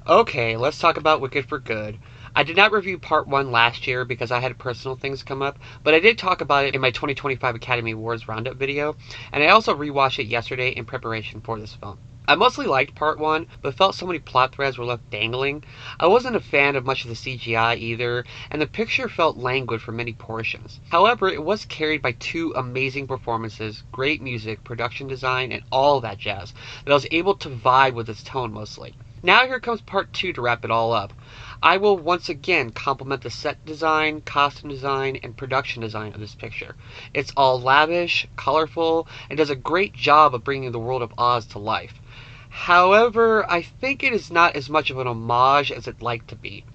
Okay, let's talk about Wicked for Good. I did not review part 1 last year because I had personal things come up, but I did talk about it in my 2025 Academy Awards Roundup video, and I also rewatched it yesterday in preparation for this film. I mostly liked part 1, but felt so many plot threads were left dangling. I wasn't a fan of much of the CGI either, and the picture felt languid for many portions. However, it was carried by two amazing performances, great music, production design, and all that jazz, that I was able to vibe with its tone mostly. Now here comes part 2 to wrap it all up. I will once again compliment the set design, costume design, and production design of this picture. It's all lavish, colorful, and does a great job of bringing the world of Oz to life. However, I think it is not as much of an homage as it'd like to be.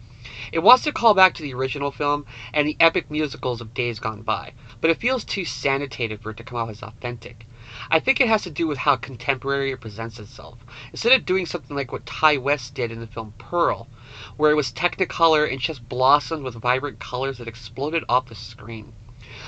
It wants to call back to the original film and the epic musicals of days gone by, but it feels too sanitated for it to come out as authentic. I think it has to do with how contemporary it presents itself. Instead of doing something like what Ty West did in the film Pearl, where it was technicolor and just blossomed with vibrant colors that exploded off the screen.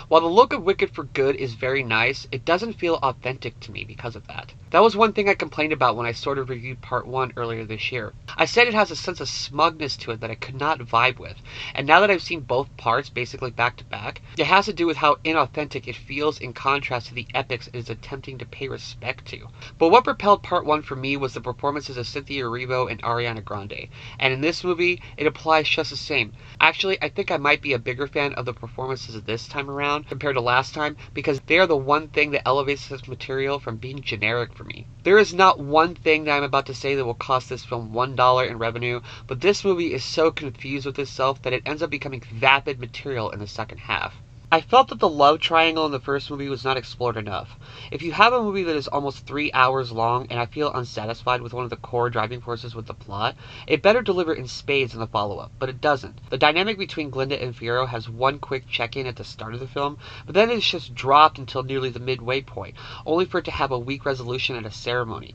While the look of Wicked for Good is very nice, it doesn't feel authentic to me because of that. That was one thing I complained about when I sort of reviewed part 1 earlier this year. I said it has a sense of smugness to it that I could not vibe with, and now that I've seen both parts basically back to back, it has to do with how inauthentic it feels in contrast to the epics it is attempting to pay respect to. But what propelled part 1 for me was the performances of Cynthia Erivo and Ariana Grande, and in this movie, it applies just the same. Actually, I think I might be a bigger fan of the performances this time around compared to last time because they are the one thing that elevates this material from being generic for me. There is not one thing that I'm about to say that will cost this film $1 in revenue, but this movie is so confused with itself that it ends up becoming vapid material in the second half. I felt that the love triangle in the first movie was not explored enough. If you have a movie that is almost 3 hours long and I feel unsatisfied with one of the core driving forces with the plot, it better deliver in spades in the follow-up, but it doesn't. The dynamic between Glinda and Fiyero has one quick check-in at the start of the film, but then it's just dropped until nearly the midway point, only for it to have a weak resolution at a ceremony.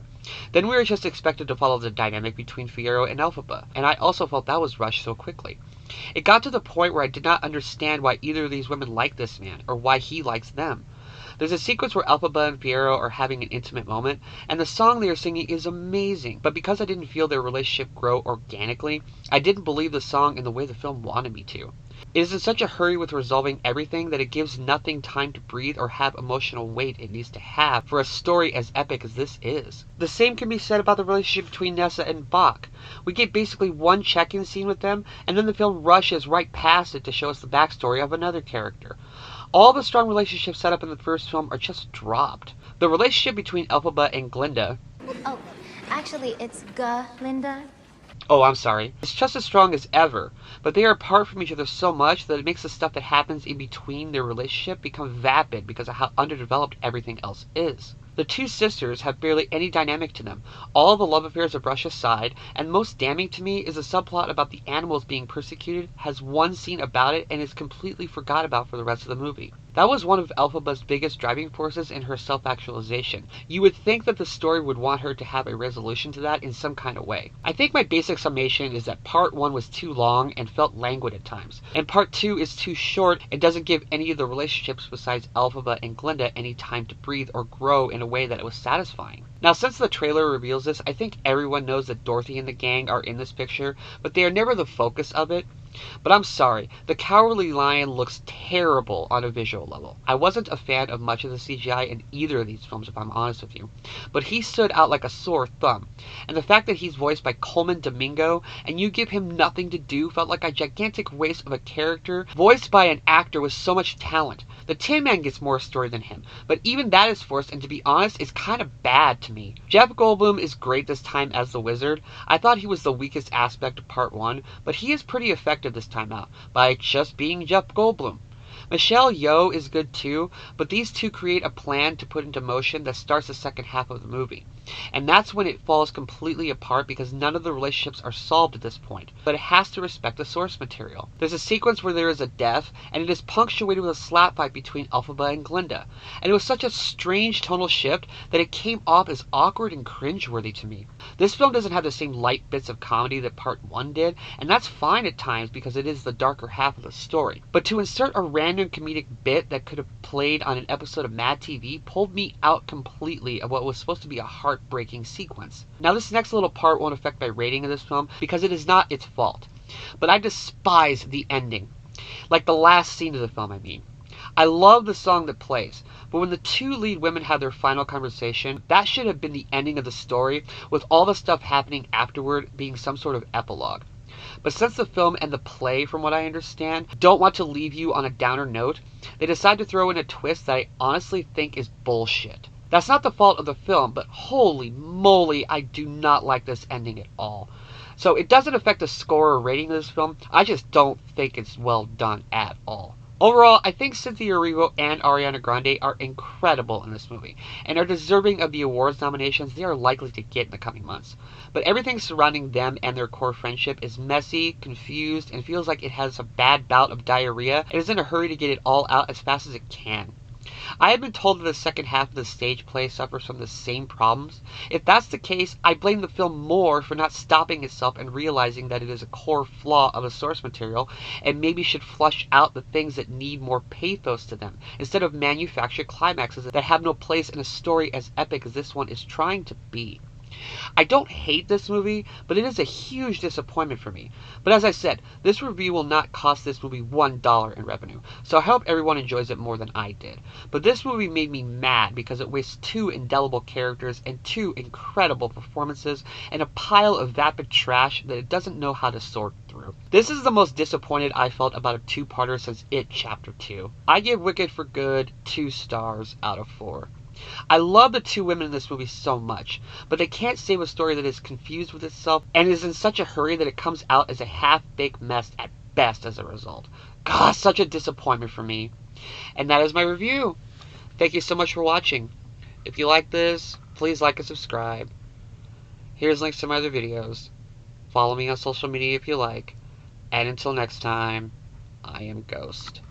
Then we were just expected to follow the dynamic between Fiyero and Elphaba, and I also felt that was rushed so quickly. It got to the point where I did not understand why either of these women like this man, or why he likes them. There's a sequence where Elphaba and Fiyero are having an intimate moment, and the song they are singing is amazing, but because I didn't feel their relationship grow organically, I didn't believe the song in the way the film wanted me to. It is in such a hurry with resolving everything that it gives nothing time to breathe or have emotional weight it needs to have for a story as epic as this is. The same can be said about the relationship between Nessa and Bach. We get basically one check-in scene with them, and then the film rushes right past it to show us the backstory of another character. All the strong relationships set up in the first film are just dropped. The relationship between Elphaba and Glinda... Oh, actually, it's Linda. Oh, I'm sorry. It's just as strong as ever, but they are apart from each other so much that it makes the stuff that happens in between their relationship become vapid because of how underdeveloped everything else is. The two sisters have barely any dynamic to them. All the love affairs are brushed aside, and most damning to me is the subplot about the animals being persecuted has one scene about it and is completely forgot about for the rest of the movie. That was one of Elphaba's biggest driving forces in her self-actualization. You would think that the story would want her to have a resolution to that in some kind of way. I think my basic summation is that part 1 was too long and felt languid at times, and part 2 is too short and doesn't give any of the relationships besides Elphaba and Glinda any time to breathe or grow in a way that it was satisfying. Now, since the trailer reveals this, I think everyone knows that Dorothy and the gang are in this picture, but they are never the focus of it. But I'm sorry, the Cowardly Lion looks terrible on a visual level. I wasn't a fan of much of the CGI in either of these films, if I'm honest with you, but he stood out like a sore thumb. And the fact that he's voiced by Coleman Domingo, and you give him nothing to do, felt like a gigantic waste of a character voiced by an actor with so much talent. The Tin Man gets more story than him, but even that is forced, and to be honest, is kind of bad to me. Jeff Goldblum is great this time as the Wizard. I thought he was the weakest aspect of part 1, but he is pretty effective this time out by just being Jeff Goldblum. Michelle Yeoh is good too, but these two create a plan to put into motion that starts the second half of the movie. And that's when it falls completely apart because none of the relationships are solved at this point, but it has to respect the source material. There's a sequence where there is a death, and it is punctuated with a slap fight between Elphaba and Glinda. And it was such a strange tonal shift that it came off as awkward and cringeworthy to me. This film doesn't have the same light bits of comedy that part 1 did, and that's fine at times because it is the darker half of the story. But to insert a random comedic bit that could have played on an episode of Mad TV pulled me out completely of what was supposed to be a heart heartbreaking sequence. Now this next little part won't affect my rating of this film because it is not its fault. But I despise the ending. Like the last scene of the film, I mean. I love the song that plays, but when the two lead women have their final conversation, that should have been the ending of the story, with all the stuff happening afterward being some sort of epilogue. But since the film and the play, from what I understand, don't want to leave you on a downer note, they decide to throw in a twist that I honestly think is bullshit. That's not the fault of the film, but holy moly, I do not like this ending at all. So it doesn't affect the score or rating of this film, I just don't think it's well done at all. Overall, I think Cynthia Erivo and Ariana Grande are incredible in this movie, and are deserving of the awards nominations they are likely to get in the coming months. But everything surrounding them and their core friendship is messy, confused, and feels like it has a bad bout of diarrhea and is in a hurry to get it all out as fast as it can. I have been told that the second half of the stage play suffers from the same problems. If that's the case, I blame the film more for not stopping itself and realizing that it is a core flaw of the source material and maybe should flush out the things that need more pathos to them, instead of manufactured climaxes that have no place in a story as epic as this one is trying to be. I don't hate this movie, but it is a huge disappointment for me. But as I said, this review will not cost this movie $1 in revenue, so I hope everyone enjoys it more than I did. But this movie made me mad because it wastes two indelible characters and two incredible performances and a pile of vapid trash that it doesn't know how to sort through. This is the most disappointed I felt about a two-parter since It Chapter 2. I give Wicked for Good 2 stars out of 4. I love the two women in this movie so much, but they can't save a story that is confused with itself and is in such a hurry that it comes out as a half-baked mess at best as a result. God, such a disappointment for me. And that is my review. Thank you so much for watching. If you like this, please like and subscribe. Here's links to my other videos. Follow me on social media if you like. And until next time, I am Ghost.